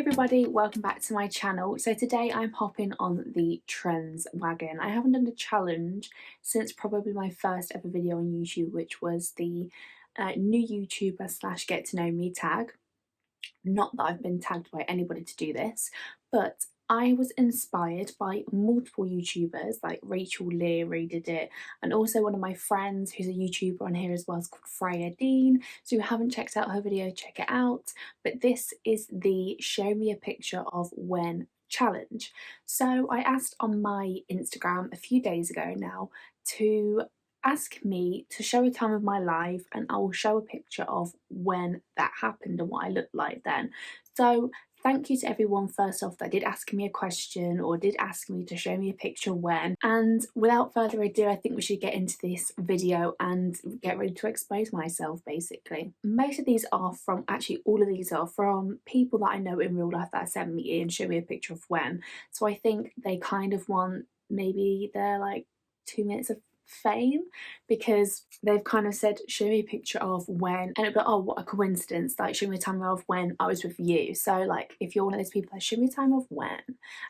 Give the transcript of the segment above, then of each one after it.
everybody, welcome back to my channel. So today I'm hopping on the trends wagon. I haven't done a challenge since probably my first ever video on YouTube, which was the new YouTuber slash get to know me tag. Not that I've been tagged by anybody to do this, but I was inspired by multiple YouTubers, like Rachel Leary did it, and also one of my friends who's a YouTuber on here as well is called Freya Dean. So if you haven't checked out her video, check it out. But this is the show me a picture of when challenge. So I asked on my Instagram a few days ago now to ask me to show a time of my life, and I will show a picture of when that happened and what I looked like then. So thank you to everyone first off that did ask me a question or did ask me to show me a picture when. And without further ado, I think we should get into this video and get ready to expose myself basically. Most of these are from, actually all of these are from people that I know in real life that sent me in, show me a picture of when. So I think they kind of want maybe they're like 2 minutes of fame because they've kind of said show me a picture of when, and it'd be like, oh what a coincidence, like show me a time of when I was with you. So like if you're one of those people that show me a time of when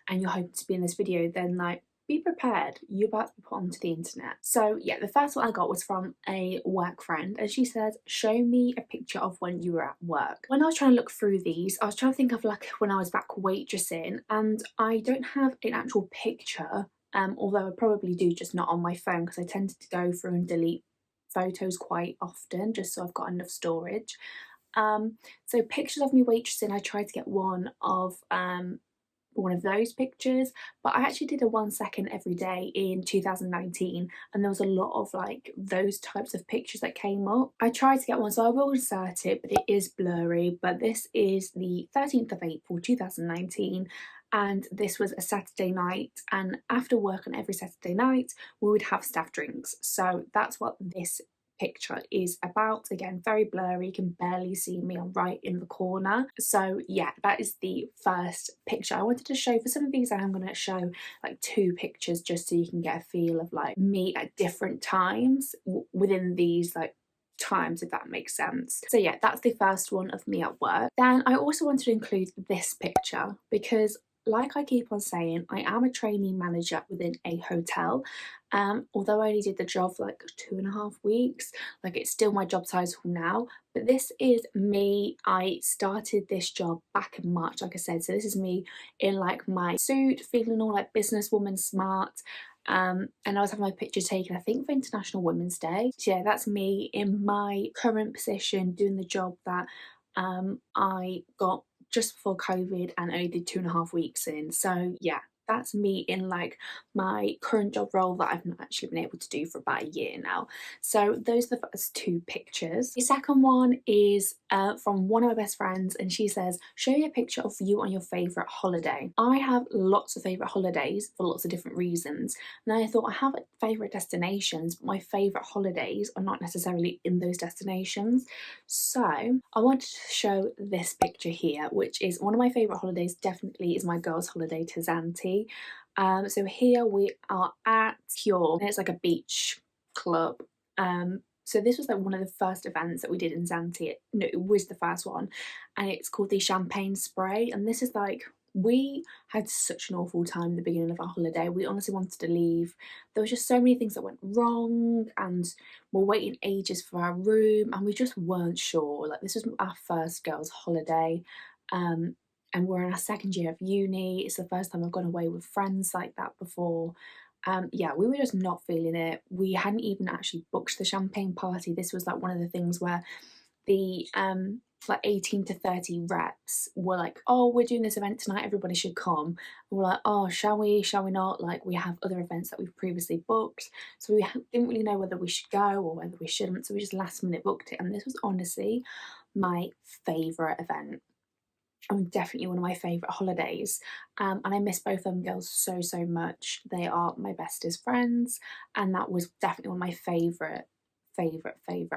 and you're hoping to be in this video, then like be prepared, you're about to be put onto the internet. So yeah, the first one I got was from a work friend and she said show me a picture of when you were at work. When I was trying to look through these, I was trying to think of like when I was back waitressing, and I don't have an actual picture. Although I probably do, just not on my phone because I tend to go through and delete photos quite often just so I've got enough storage. So pictures of me waitressing, I tried to get one of those pictures, but I actually did a 1 second every day in 2019 and there was a lot of like those types of pictures that came up. I tried to get one, so I will insert it, but it is blurry. But this is the 13th of April 2019 and this was a Saturday night, and after work on every Saturday night we would have staff drinks. So that's what this picture is about. Again, very blurry, you can barely see me, I'm right in the corner. So yeah, that is the first picture I wanted to show. For some of these I am going to show like 2 pictures just so you can get a feel of like me at different times within these like times, if that makes sense. So yeah, that's the first one of me at work. Then I also wanted to include this picture because like I keep on saying, I am a trainee manager within a hotel. Although I only did the job for like 2.5 weeks, like it's still my job title now. But this is me. I started this job back in March, like I said. So this is me in like my suit, feeling all like businesswoman smart. And I was having my picture taken, I think, for International Women's Day. So yeah, that's me in my current position doing the job that I got just before COVID and only did 2.5 weeks in. So yeah, that's me in like my current job role that I've not actually been able to do for about a year now. So those are the first 2 pictures. The second one is from one of my best friends, and she says show me a picture of you on your favourite holiday. I have lots of favourite holidays for lots of different reasons, and I thought I have favourite destinations, but my favourite holidays are not necessarily in those destinations. So I wanted to show this picture here, which is one of my favourite holidays, definitely is my girls' holiday to Zante. So here we are at Pure, and it's like a beach club. So this was like one of the first events that we did in Zante. No, it was the first one, and it's called the Champagne Spray. And this is like, we had such an awful time at the beginning of our holiday. We honestly wanted to leave. There was just so many things that went wrong, and we're waiting ages for our room, and we just weren't sure. Like this was our first girls' holiday. And we're in our 2nd year of uni. It's the first time I've gone away with friends like that before. Yeah, we were just not feeling it. We hadn't even actually booked the champagne party. This was like one of the things where the like 18 to 30 reps were like, oh, we're doing this event tonight, everybody should come. And we're like, oh, shall we not, like we have other events that we've previously booked. So we didn't really know whether we should go or whether we shouldn't, so we just last minute booked it. And this was honestly my favourite event. Definitely one of my favourite holidays, and I miss both of them girls so much. They are my bestest friends, and that was definitely one of my favourite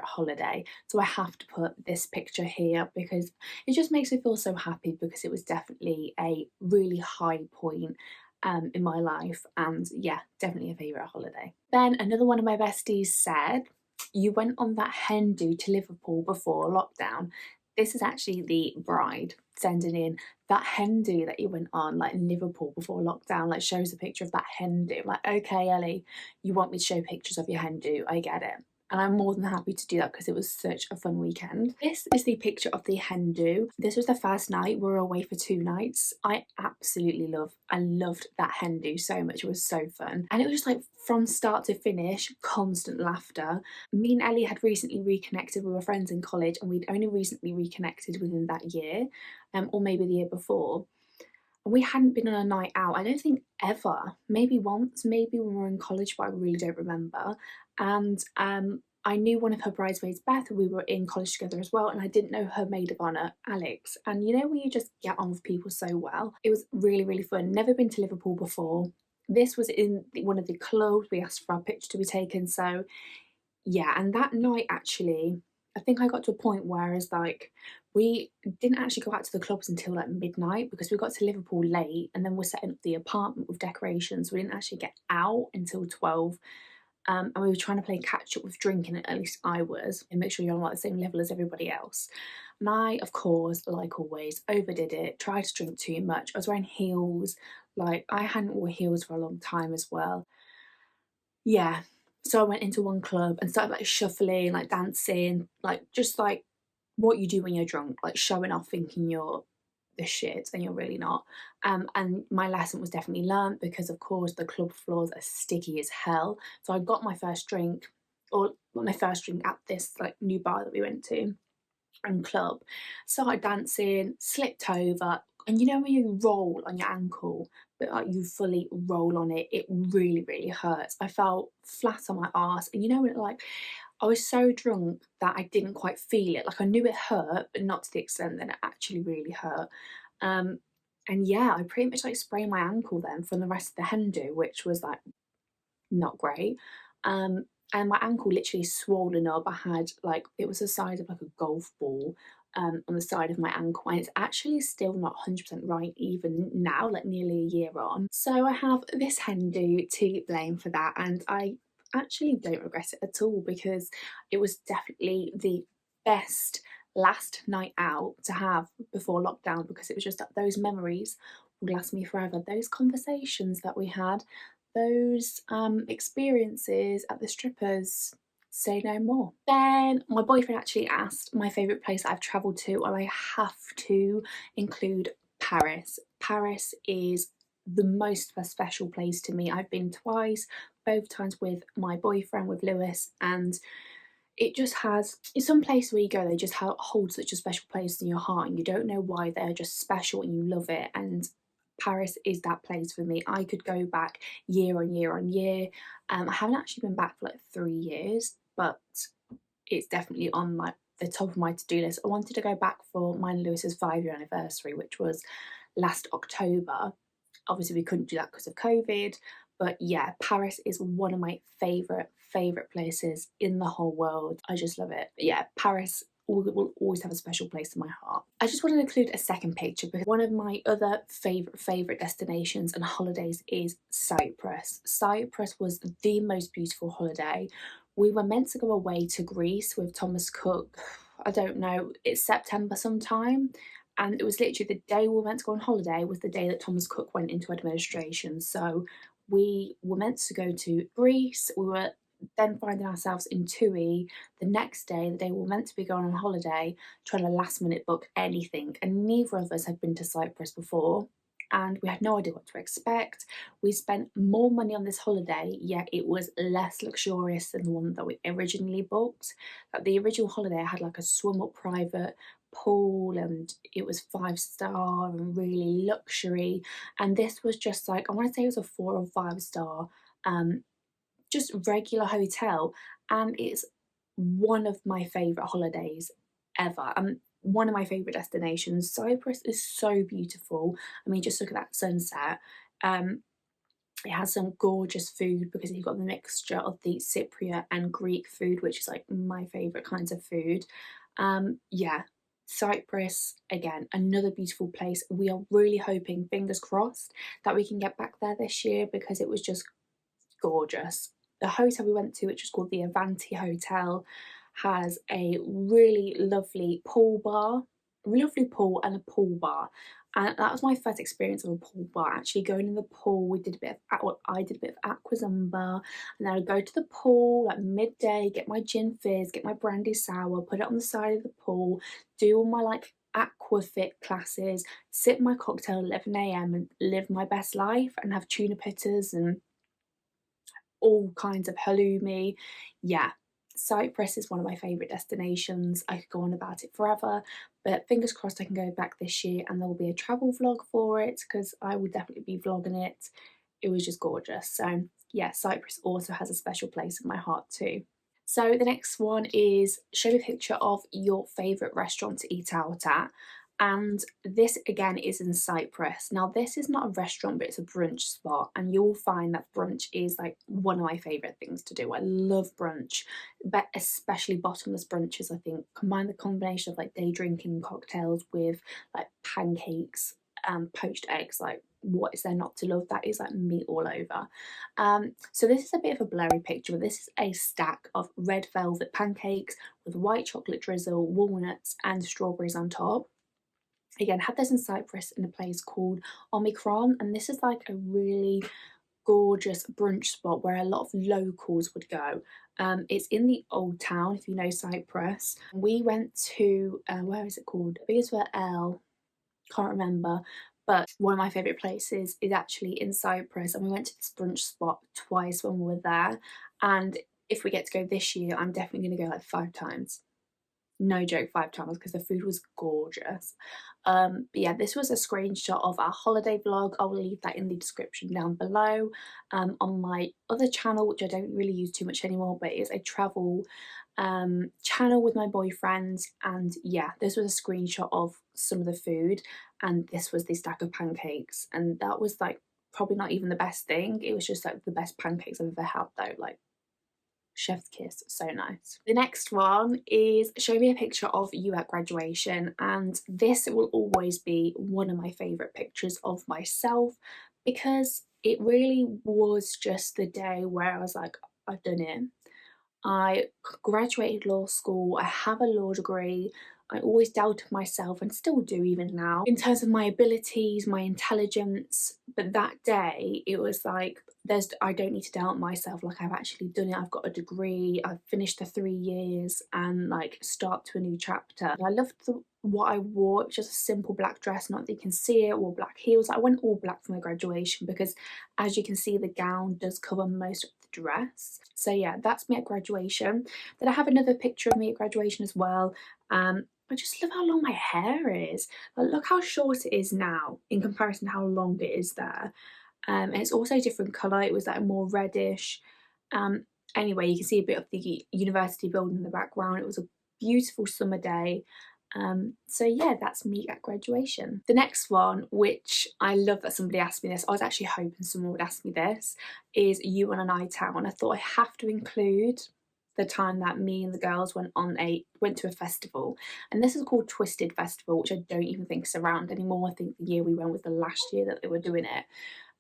holiday. So I have to put this picture here because it just makes me feel so happy, because it was definitely a really high point in my life, and yeah, definitely a favourite holiday. Then another one of my besties said, you went on that hen do to Liverpool before lockdown. This is actually the bride sending in that hen do that you went on, like, in Liverpool before lockdown, like, shows a picture of that hen do. I'm like, "Okay, Ellie, you want me to show pictures of your hen do, I get it." And I'm more than happy to do that because it was such a fun weekend. This is the picture of the hen do. This was the first night. We were away for 2 nights. I loved that hen do so much. It was so fun. And it was just like from start to finish, constant laughter. Me and Ellie had recently reconnected. We were friends in college and we'd only recently reconnected within that year, or maybe the year before. And we hadn't been on a night out, I don't think ever. Maybe once, maybe when we were in college, but I really don't remember. And I knew one of her bridesmaids, Beth, we were in college together as well, and I didn't know her maid of honour, Alex. And you know when you just get on with people so well? It was really, really fun. Never been to Liverpool before. This was in one of the clubs. We asked for our picture to be taken. So yeah, and that night actually, I think I got to a point where it's like we didn't actually go out to the clubs until like midnight because we got to Liverpool late and then we're setting up the apartment with decorations. We didn't actually get out until 12. And we were trying to play catch up with drinking, at least I was, and make sure you're on like the same level as everybody else. And I, of course, like always, overdid it, tried to drink too much. I was wearing heels, like I hadn't worn heels for a long time as well. Yeah. So I went into one club and started like shuffling, like dancing, like just like what you do when you're drunk, like showing off thinking you're the shit and you're really not. And my lesson was definitely learned because of course the club floors are sticky as hell. So I got my first drink, or not my first drink at this like new bar that we went to and club, started dancing, slipped over, and you know when you roll on your ankle, but like you fully roll on it, it really, really hurts. I fell flat on my arse, and you know when like I was so drunk that I didn't quite feel it. Like I knew it hurt, but not to the extent that it actually really hurt. Um, and yeah, I pretty much like sprained my ankle then from the rest of the hen do, which was like not great. Um, and my ankle literally swollen up. I had like it was the size of like a golf ball on the side of my ankle, and it's actually still not 100% right even now, like nearly a year on. So I have this hen do to blame for that, and I actually don't regret it at all because it was definitely the best last night out to have before lockdown because it was just that those memories would last me forever. Those conversations that we had, those experiences at the strippers, say no more. Then my boyfriend actually asked my favourite place I've travelled to, and I have to include Paris. Paris is the most special place to me. I've been twice, both times with my boyfriend, with Lewis, and it just has, it's some place where you go, they just hold such a special place in your heart, and you don't know why, they're just special and you love it. And Paris is that place for me. I could go back year on year on year. I haven't actually been back for like 3 years, but it's definitely on like the top of my to-do list. I wanted to go back for mine and Lewis's 5-year anniversary, which was last October. Obviously, we couldn't do that because of COVID. But yeah, Paris is one of my favourite places in the whole world. I just love it. But yeah, Paris will always have a special place in my heart. I just want to include a second picture because one of my other favourite destinations and holidays is Cyprus. Cyprus was the most beautiful holiday. We were meant to go away to Greece with Thomas Cook. I don't know, it's September sometime, and it was literally the day we were meant to go on holiday was the day that Thomas Cook went into administration. So we were meant to go to Greece. We were then finding ourselves in Tui the next day, the day we were meant to be going on holiday, trying to last minute book anything. And neither of us had been to Cyprus before, and we had no idea what to expect. We spent more money on this holiday, yet it was less luxurious than the one that we originally booked. Like the original holiday had like a swim up private pool and it was 5 star and really luxury. And this was just like, I want to say it was a 4 or 5 star, just regular hotel. And it's one of my favourite holidays ever. One of my favourite destinations. Cyprus is so beautiful. I mean, just look at that sunset. It has some gorgeous food because you've got the mixture of the Cypriot and Greek food, which is like my favourite kinds of food. Yeah, Cyprus, again, another beautiful place. We are really hoping, fingers crossed, that we can get back there this year because it was just gorgeous. The hotel we went to, which was called the Avanti Hotel, has a really lovely pool bar, lovely pool and a pool bar. And that was my first experience of a pool bar, actually going in the pool. We did a bit of, well, I did a bit of aqua zumba, and then I'd go to the pool at midday, get my gin fizz, get my brandy sour, put it on the side of the pool, do all my like aqua fit classes, sip my cocktail at 11 a.m. and live my best life and have tuna pitters and all kinds of halloumi. Yeah, Cyprus is one of my favourite destinations. I could go on about it forever, but fingers crossed I can go back this year and there will be a travel vlog for it because I will definitely be vlogging it. It was just gorgeous. So yeah, Cyprus also has a special place in my heart too. So the next one is show me a picture of your favourite restaurant to eat out at. And this again is in Cyprus. Now, this is not a restaurant, but it's a brunch spot, and you'll find that brunch is like one of my favourite things to do. I love brunch, but especially bottomless brunches. I think combine the combination of like day drinking cocktails with like pancakes and poached eggs. Like, what is there not to love? That is like meat all over. So this is a bit of a blurry picture, but this is a stack of red velvet pancakes with white chocolate drizzle, walnuts, and strawberries on top. Again, had this in Cyprus in a place called Omicron, and this is like a really gorgeous brunch spot where a lot of locals would go. It's in the old town, if you know Cyprus. We went to where is it called? I think it's where L. Can't remember. But one of my favourite places is actually in Cyprus, and we went to this brunch spot twice when we were there. And if we get to go this year, I'm definitely going to go like 5 times. No joke, 5 times because the food was gorgeous. But yeah, this was a screenshot of our holiday vlog. I will leave that in the description down below. On my other channel, which I don't really use too much anymore, but it's a travel channel with my boyfriend. And yeah, this was a screenshot of some of the food, and this was the stack of pancakes, and that was like probably not even the best thing. It was just like the best pancakes I've ever had though. Like, chef's kiss, so nice. The next one is show me a picture of you at graduation, and this will always be one of my favourite pictures of myself because it really was just the day where I was like, I've done it. I graduated law school, I have a law degree. I always doubted myself and still do even now in terms of my abilities, my intelligence. But that day, it was like, I don't need to doubt myself. Like, I've actually done it. I've got a degree. I've finished the 3 years and like start to a new chapter. I loved what I wore. It was just a simple black dress, not that you can see it, wore black heels. I went all black for my graduation because, as you can see, the gown does cover most of the dress. So yeah, that's me at graduation. Then I have another picture of me at graduation as well. I just love how long my hair is. Like, look how short it is now in comparison to how long it is there. And it's also a different colour. It was like more reddish. Anyway, you can see a bit of the university building in the background. It was a beautiful summer day. So yeah, that's me at graduation. The next one, which I love that somebody asked me this, I was actually hoping someone would ask me this, is you on a night out. And I thought I have to include the time that me and the girls went to a festival, and this is called Twisted Festival, which I don't even think is around anymore. I think the year we went was the last year that they were doing it.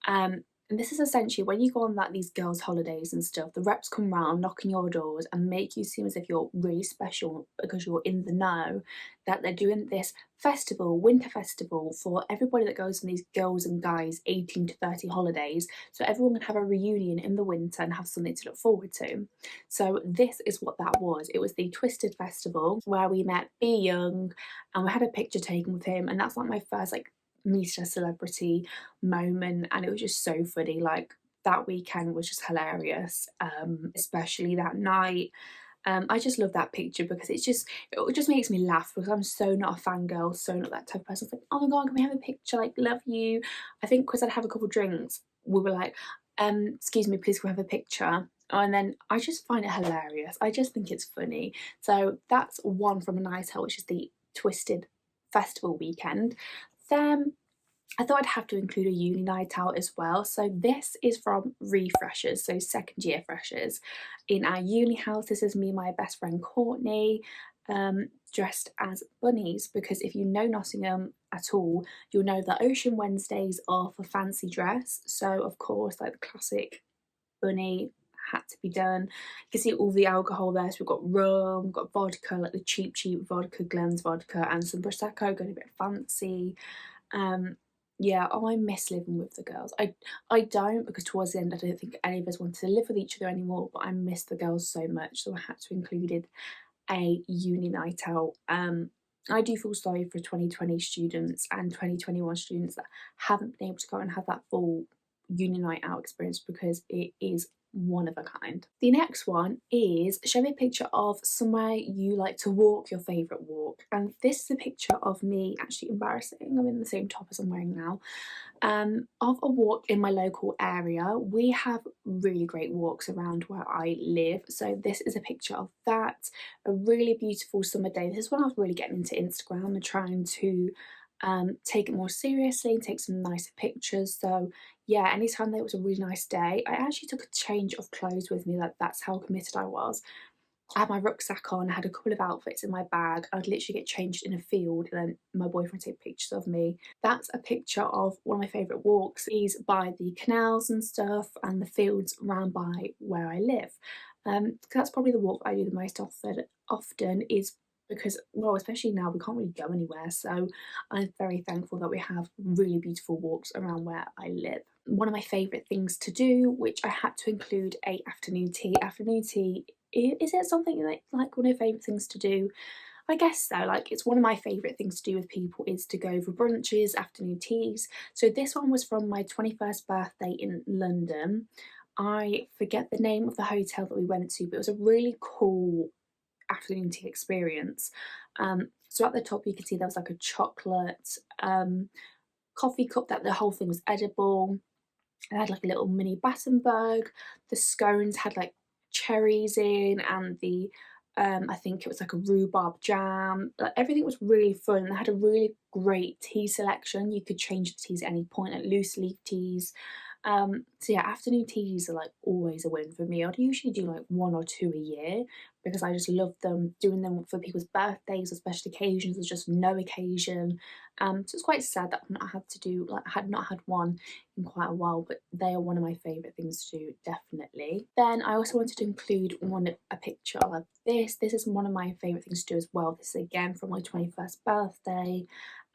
And this is essentially when you go on like these girls' holidays and stuff, the reps come round, knock on your doors and make you seem as if you're really special because you're in the know, that they're doing this festival, winter festival, for everybody that goes on these girls and guys 18 to 30 holidays, so everyone can have a reunion in the winter and have something to look forward to. So this is what that was. It was the Twisted Festival where we met Be Young and we had a picture taken with him, and that's like my first like meet a celebrity moment, and it was just so funny. Like, that weekend was just hilarious, especially that night. I just love that picture because it just makes me laugh because I'm so not a fangirl, so not that type of person. It's like, oh my god, can we have a picture? Like, love you. I think because I'd have a couple of drinks, we were like, excuse me, please can we have a picture? And then I just find it hilarious. I just think it's funny. So that's one from a night out, which is the Twisted Festival weekend. Then I thought I'd have to include a uni night out as well. So this is from refreshers, so second year freshers. In our uni house, this is me and my best friend Courtney, dressed as bunnies, because if you know Nottingham at all, you'll know that Ocean Wednesdays are for fancy dress. So of course, like the classic bunny had to be done. You can see all the alcohol there, so we've got rum, we've got vodka, like the cheap vodka, Glen's vodka, and some Prosecco, going a bit fancy. Um, yeah, I miss living with the girls. I don't, because towards the end I don't think any of us wanted to live with each other anymore, but I miss the girls so much, so I had to include a uni night out. I do feel sorry for 2020 students and 2021 students that haven't been able to go and have that full uni night out experience, because it is one of a kind. The next one is, show me a picture of somewhere you like to walk, your favourite walk. And this is a picture of me, actually embarrassing, I'm in the same top as I'm wearing now, of a walk in my local area. We have really great walks around where I live, so this is a picture of that. A really beautiful summer day. This is when I was really getting into Instagram and trying to take it more seriously and take some nicer pictures. So yeah, anytime there was a really nice day, I actually took a change of clothes with me. Like, that's how committed I was. I had my rucksack on, I had a couple of outfits in my bag. I'd literally get changed in a field and then my boyfriend take pictures of me. That's a picture of one of my favourite walks. Is by the canals and stuff and the fields round by where I live. That's probably the walk I do the most often is because, well, especially now we can't really go anywhere, so I'm very thankful that we have really beautiful walks around where I live. One of my favourite things to do, which I had to include a afternoon tea. Afternoon tea, is it something like one of your favourite things to do? I guess so. Like, it's one of my favourite things to do with people is to go for brunches, afternoon teas. So this one was from my 21st birthday in London. I forget the name of the hotel that we went to, but it was a really cool afternoon tea experience. So at the top you can see there was like a chocolate coffee cup, that the whole thing was edible. It had like a little mini Battenberg. The scones had like cherries in, and the I think it was like a rhubarb jam. Like, everything was really fun. They had a really great tea selection. You could change the teas at any point, like loose leaf teas. So yeah, afternoon teas are like always a win for me. I'd usually do like one or two a year because I just love them, doing them for people's birthdays or special occasions or just no occasion. So it's quite sad that I've not had to do, like, I had not had one in quite a while, but they are one of my favourite things to do, definitely. Then I also wanted to include a picture of this. This is one of my favourite things to do as well. This is again from my 21st birthday.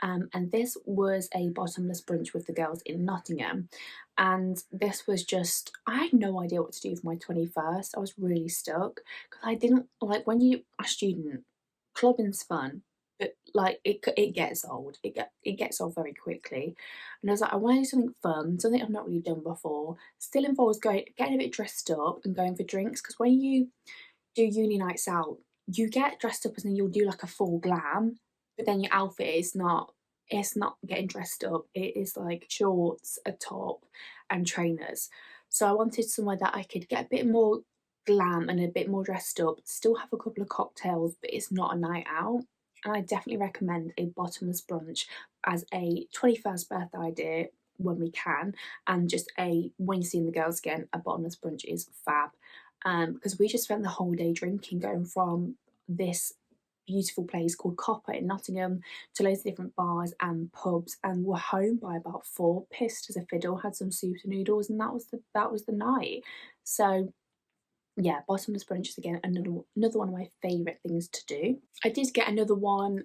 And this was a bottomless brunch with the girls in Nottingham. And this was just, I had no idea what to do for my 21st. I was really stuck because I didn't, like, when you are a student, clubbing's fun, but like it gets old. It gets old very quickly. And I was like, I want to do something fun, something I've not really done before. Still involves getting a bit dressed up and going for drinks, because when you do uni nights out, you get dressed up and then you'll do like a full glam, but then your outfit is not, it's not getting dressed up. It is like shorts, a top, and trainers. So I wanted somewhere that I could get a bit more glam and a bit more dressed up, still have a couple of cocktails, but it's not a night out. And I definitely recommend a bottomless brunch as a 21st birthday idea when we can, and just a, when you're seeing the girls again, a bottomless brunch is fab. Because we just spent the whole day drinking, going from this beautiful place called Copper in Nottingham to loads of different bars and pubs, and we're home by about 4, pissed as a fiddle, had some soup and noodles, and that was the night. So yeah, bottomless brunch is again another one of my favourite things to do. I did get another one.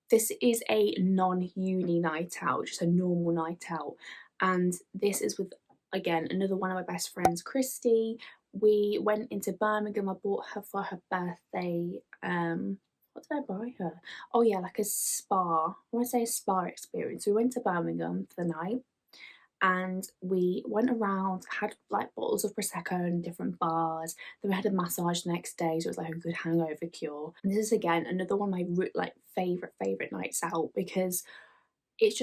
This is a non-uni night out, just a normal night out, and this is with, again, another one of my best friends, Christy. We went into Birmingham. I bought her for her birthday. What did I buy her? Oh yeah, like a spa. I want to say a spa experience. We went to Birmingham for the night, and we went around, had like bottles of prosecco in different bars. Then we had a massage the next day, so it was like a good hangover cure. And this is again another one of my like favorite nights out, because it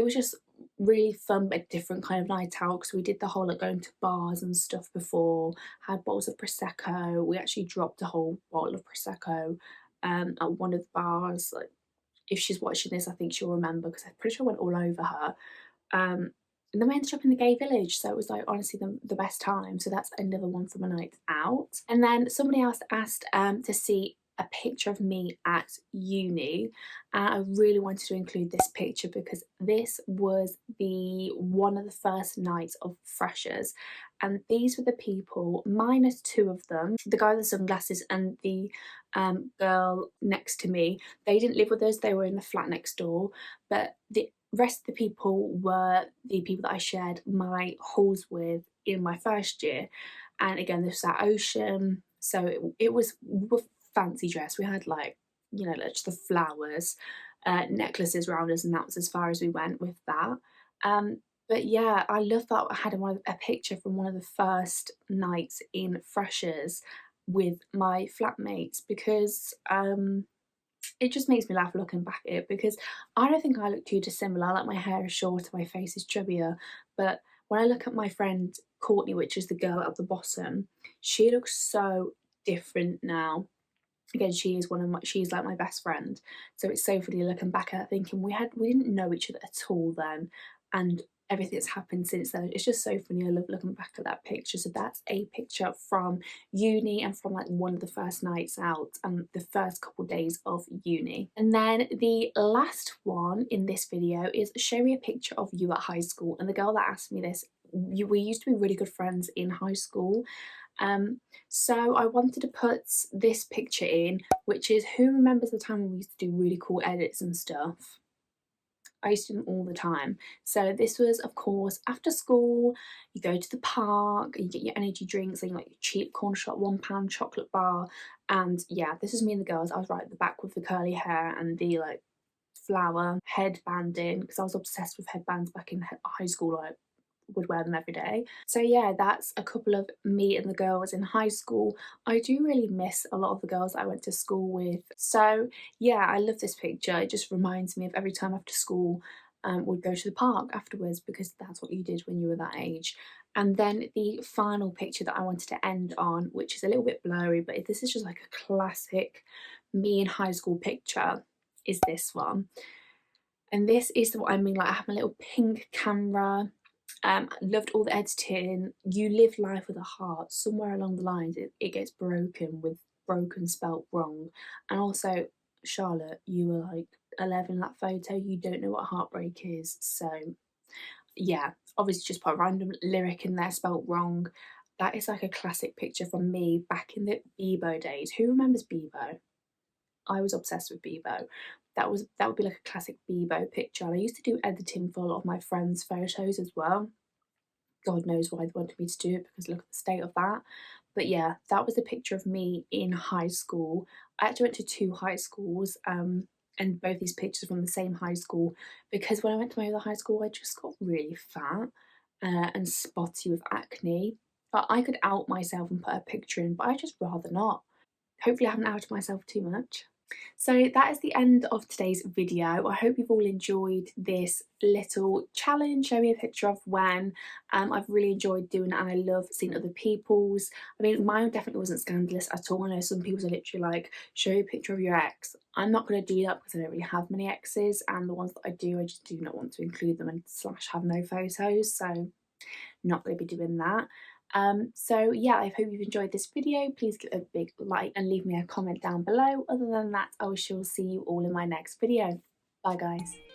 was just really fun but different kind of night out, because we did the whole like going to bars and stuff before, had bottles of prosecco. We actually dropped a whole bottle of prosecco at one of the bars. Like, if she's watching this, I think she'll remember, because I'm pretty sure I went all over her. And then we ended up in the gay village, so it was like honestly the best time. So that's another one from a night out. And then somebody else asked to see a picture of me at uni, and I really wanted to include this picture because this was one of the first nights of freshers, and these were the people minus two of them, the guy with the sunglasses and the girl next to me. They didn't live with us, they were in the flat next door, but the rest of the people were the people that I shared my halls with in my first year. And again, this was at Ocean, so it was fancy dress. We had like, you know, like just the flowers, necklaces around us, and that was as far as we went with that. Um, but yeah, I love that I had a picture from one of the first nights in Freshers with my flatmates because it just makes me laugh looking back at it because I don't think I look too dissimilar. Like my hair is shorter, my face is chubbier, but when I look at my friend Courtney, which is the girl at the bottom, she looks so different now. Again, she's like my best friend, so it's so funny looking back at it thinking we didn't know each other at all then, and everything that's happened since then. It's just so funny. I love looking back at that picture. So that's a picture from uni and from like one of the first nights out and the first couple of days of uni. And then the last one in this video is show me a picture of you at high school. And the girl that asked me this, we used to be really good friends in high school. So I wanted to put this picture in, which is, who remembers the time when we used to do really cool edits and stuff? I used to do them all the time. So this was, of course, after school, you go to the park, you get your energy drinks and like your cheap corner shop £1 chocolate bar. And yeah, this is me and the girls. I was right at the back with the curly hair and the like flower headbanding because I was obsessed with headbands back in high school. Like, would wear them every day. So yeah, that's a couple of me and the girls in high school. I do really miss a lot of the girls I went to school with. So yeah, I love this picture. It just reminds me of every time after school we'd go to the park afterwards because that's what you did when you were that age. And then the final picture that I wanted to end on, which is a little bit blurry, but this is just like a classic me in high school picture, is this one. And this is what I mean, like I have my little pink camera. Loved all the editing. You live life with a heart. Somewhere along the lines, it gets broken with broken spelt wrong. And also, Charlotte, you were like 11 in that photo. You don't know what heartbreak is. So, yeah, obviously just put a random lyric in there spelt wrong. That is like a classic picture from me back in the Bebo days. Who remembers Bebo? I was obsessed with Bebo. That would be like a classic Bebo picture. And I used to do editing for a lot of my friends' photos as well. God knows why they wanted me to do it because look at the state of that. But yeah, that was a picture of me in high school. I actually went to two high schools, and both these pictures from the same high school because when I went to my other high school, I just got really fat and spotty with acne. But I could out myself and put a picture in, but I just rather not. Hopefully, I haven't outed myself too much. So that is the end of today's video. I hope you've all enjoyed this little challenge. Show me a picture of when. I've really enjoyed doing it and I love seeing other people's. I mean, mine definitely wasn't scandalous at all. I know some people are literally like, show me a picture of your ex. I'm not going to do that because I don't really have many exes, and the ones that I do, I just do not want to include them and slash have no photos. So not going to be doing that. So yeah, I hope you've enjoyed this video. Please give it a big like and leave me a comment down below. Other than that, I shall see you all in my next video. Bye guys.